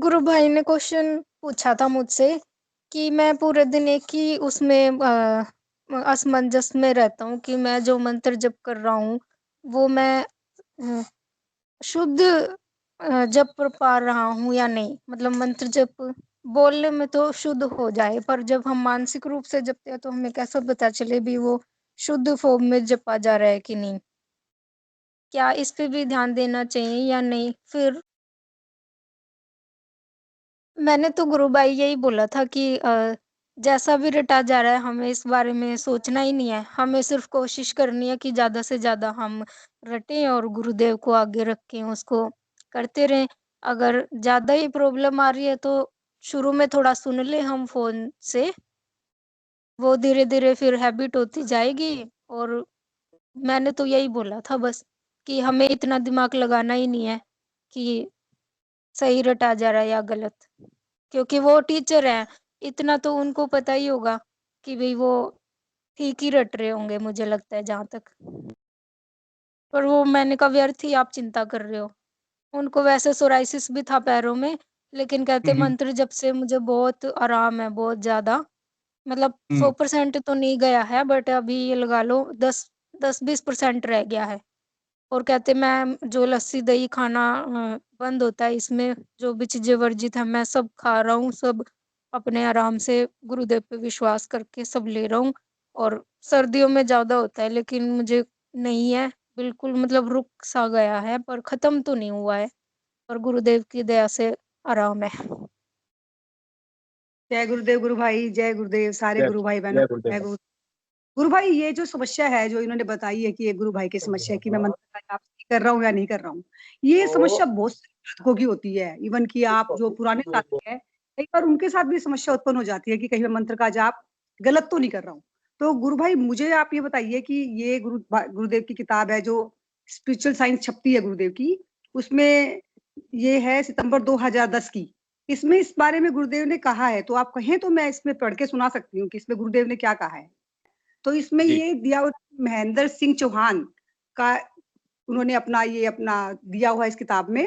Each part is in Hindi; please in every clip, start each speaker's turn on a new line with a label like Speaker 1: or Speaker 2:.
Speaker 1: गुरु भाई ने क्वेश्चन पूछा था मुझसे कि मैं पूरे दिन एक ही उसमें असमंजस में रहता हूँ कि मैं जो मंत्र जप कर रहा हूँ वो मैं अ, शुद्ध जप पा रहा हूँ या नहीं। मतलब मंत्र जप बोलने में तो शुद्ध हो जाए, पर जब हम मानसिक रूप से जपते हैं तो हमें कैसे पता चले भी वो शुद्ध फॉर्म में जपा जा रहा है कि नहीं। क्या इस पे भी ध्यान देना चाहिए या नहीं? फिर मैंने तो गुरु भाई यही बोला था कि जैसा भी रटा जा रहा है हमें इस बारे में सोचना ही नहीं है। हमें सिर्फ कोशिश करनी है कि ज़्यादा से ज़्यादा हम रटें और गुरुदेव को आगे रखें, उसको करते रहें। अगर ज़्यादा ही प्रॉब्लम आ रही है तो शुरू में थोड़ा सुन लें हम फ़ोन से, वो धीरे-धीरे फिर हैबिट होती जाएगी। और मैंने तो यही बोला था बस कि हमें इतना दिमाग लगाना ही नहीं है कि सही रटा जा रहा है या गलत। क्योंकि वो टीचर हैं, इतना तो उनको पता ही होगा कि भई वो ठीक ही रट रहे होंगे, मुझे लगता है जहाँ तक। पर वो मैंने कहा व्यर्थ ही आप चिंता कर रहे हो। उनको वैसे सोराइसिस भी था पैरों में, लेकिन कहते
Speaker 2: हम्म।
Speaker 1: मंत्र जप से मुझे बहुत आराम है, बहुत ज़्यादा। मतलब
Speaker 2: हम्म।
Speaker 1: 100% तो नहीं गया है, बट अभी ये लगा लो 10-20% रह गया है। और कहते मैं जो लस्सी दही खाना बंद होता है, इसमें जो भी चीज़ें वर्जित है मैं सब खा रहा हूँ, सब अपने आराम से गुरुदेव पे विश्वास करके सब ले रहा हूँ। और सर्दियों में ज़्यादा होता है लेकिन मुझे नहीं है, बिल्कुल मतलब रुक सा गया है पर ख़त्म तो नहीं हुआ है। और गुरुदेव की दया से आराम है।
Speaker 3: जय गुरुदेव गुरु भाई, जय गुरुदेव सारे
Speaker 2: जय
Speaker 3: गुरु भाई बहनों।
Speaker 2: जय
Speaker 3: जय
Speaker 2: गुरुदेव।
Speaker 3: गुरु गुरु भाई, ये जो समस्या है जो इन्होंने बताई है कि ये गुरु भाई की समस्या है कि मैं मंत्र का जाप सही कर रहा हूँ या नहीं कर रहा हूँ, ये समस्या बहुत सारे साधकों की होती है। इवन कि आप जो पुराने साथी हैं, कई बार उनके साथ भी समस्या उत्पन्न हो जाती है कि कहीं मैं मंत्र का जाप गलत तो नहीं कर रहा हूँ। तो गुरु भाई, मुझे आप ये बताइए कि ये गुरुदेव की किताब है जो स्पिरिचुअल साइंस छपती है गुरुदेव की, उसमें ये है सितंबर 2010 की। इसमें इस बारे में गुरुदेव ने कहा है, तो आप कहें तो मैं इसमें पढ़ के सुना सकती हूँ कि इसमें गुरुदेव ने क्या कहा है। तो इसमें
Speaker 2: जी
Speaker 3: ये दिया हुआ महेंद्र सिंह चौहान का, उन्होंने अपना दिया हुआ है इस किताब में।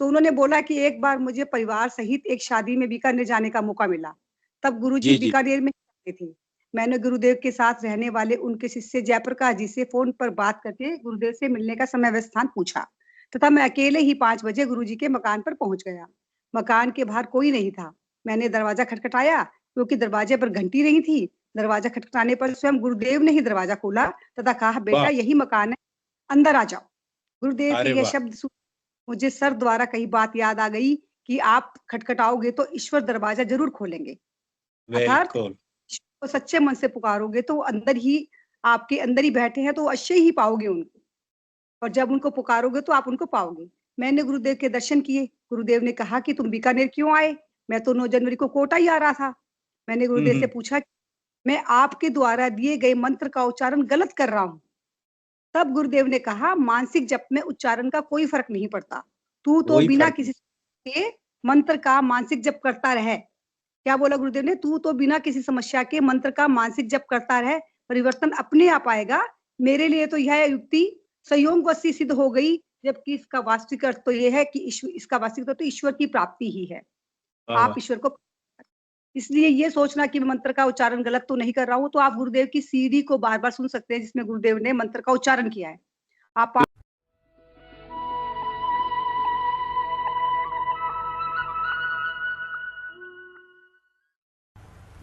Speaker 3: तो उन्होंने बोला कि एक बार मुझे परिवार सहित एक शादी में बीकानेर जाने का मौका मिला। तब गुरुजी
Speaker 2: जी जी।
Speaker 3: बीकानेर में रहते थे। मैंने गुरुदेव के साथ रहने वाले उनके शिष्य जयप्रकाश जी से फोन पर बात करके गुरुदेव से मिलने का समय व स्थान पूछा, तथा मैं अकेले ही 5 बजे गुरुजी के मकान पर पहुंच गया। मकान के बाहर कोई नहीं था। मैंने दरवाजा खटखटाया, क्योंकि दरवाजे पर घंटी नहीं थी। दरवाजा खटखटाने पर स्वयं गुरुदेव ने ही दरवाजा खोला तथा कहा, बेटा
Speaker 2: वाह।
Speaker 3: यही मकान है, अंदर आ जाओ। गुरुदेव के
Speaker 2: अरे
Speaker 3: यह
Speaker 2: वाह।
Speaker 3: शब्द सुन मुझे सर द्वारा कही बात याद आ गई कि आप खटखटाओगे तो ईश्वर दरवाजा जरूर खोलेंगे। अर्थात
Speaker 2: बिल्कुल।
Speaker 3: ईश्वर को सच्चे मन से पुकारोगे तो वो अंदर ही, आपके अंदर ही बैठे हैं, तो अवश्य ही पाओगे उनको। और जब उनको पुकारोगे तो आप उनको पाओगे। मैंने गुरुदेव के दर्शन किए। गुरुदेव ने कहा कि तुम बीकानेर क्यों आए? मैं तो 9 जनवरी को कोटा ही आ रहा था। मैंने गुरुदेव से
Speaker 2: हम्म।
Speaker 3: पूछा, मैं आपके द्वारा दिए गए मंत्र का उच्चारण गलत कर रहा हूँ। तब गुरुदेव ने कहा, मानसिक जप में उच्चारण का कोई फर्क नहीं पड़ता। तू तो
Speaker 2: कोई
Speaker 3: बिना
Speaker 2: फर्क नहीं।
Speaker 3: किसी के मंत्र का मानसिक जप करता रहे। क्या बोला गुरुदेव ने? तू तो बिना किसी समस्या के मंत्र का मानसिक जप करता रहे, परिवर्तन अपने आप आएगा। मेरे लिए तो यह युक्ति संयोगवश सिद्ध हो गई, जबकि इसका वास्तविक अर्थ तो यह है कि इसका वास्तविक अर्थ तो ईश्वर की प्राप्ति ही है।
Speaker 2: वाह
Speaker 3: आप
Speaker 2: वाह।
Speaker 3: ईश्वर को, इसलिए ये सोचना कि मैं मंत्र का उच्चारण गलत तो नहीं कर रहा हूँ, तो आप गुरुदेव की सीडी को बार बार सुन सकते हैं जिसमें गुरुदेव ने मंत्र का उच्चारण किया है। आप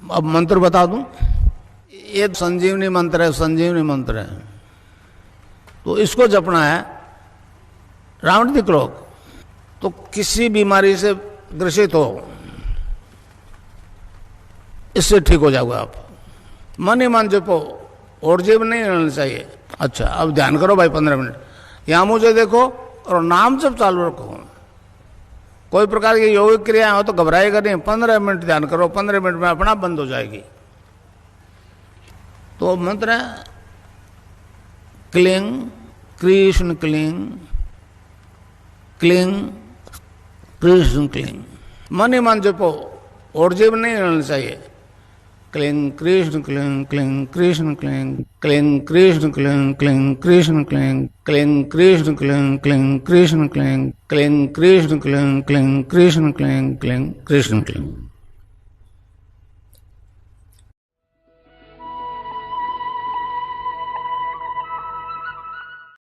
Speaker 4: अब मंत्र बता दूं। ये संजीवनी मंत्र है, संजीवनी मंत्र है। तो इसको जपना है राउंड द क्लॉक। तो किसी बीमारी से ग्रसित हो, इससे ठीक हो जाओगे आप। मन ही मन जपो, और जीव नहीं रहना चाहिए। अच्छा, अब ध्यान करो भाई 15 मिनट। यहां मुझे देखो और नाम जब चालू रखो। कोई प्रकार की योगिक क्रिया हो तो घबराएगा नहीं। 15 मिनट ध्यान करो, 15 मिनट में अपना बंद हो जाएगी। तो मंत्र है cling Krishna cling, cling Krishna cling. मन ही मन जपो, और जीव नहीं रहना चाहिए। Cling Krishna cling cling Krishna cling cling Krishna cling cling Krishna cling cling Krishna cling cling Krishna cling cling Krishna cling cling Krishna cling cling Krishna cling.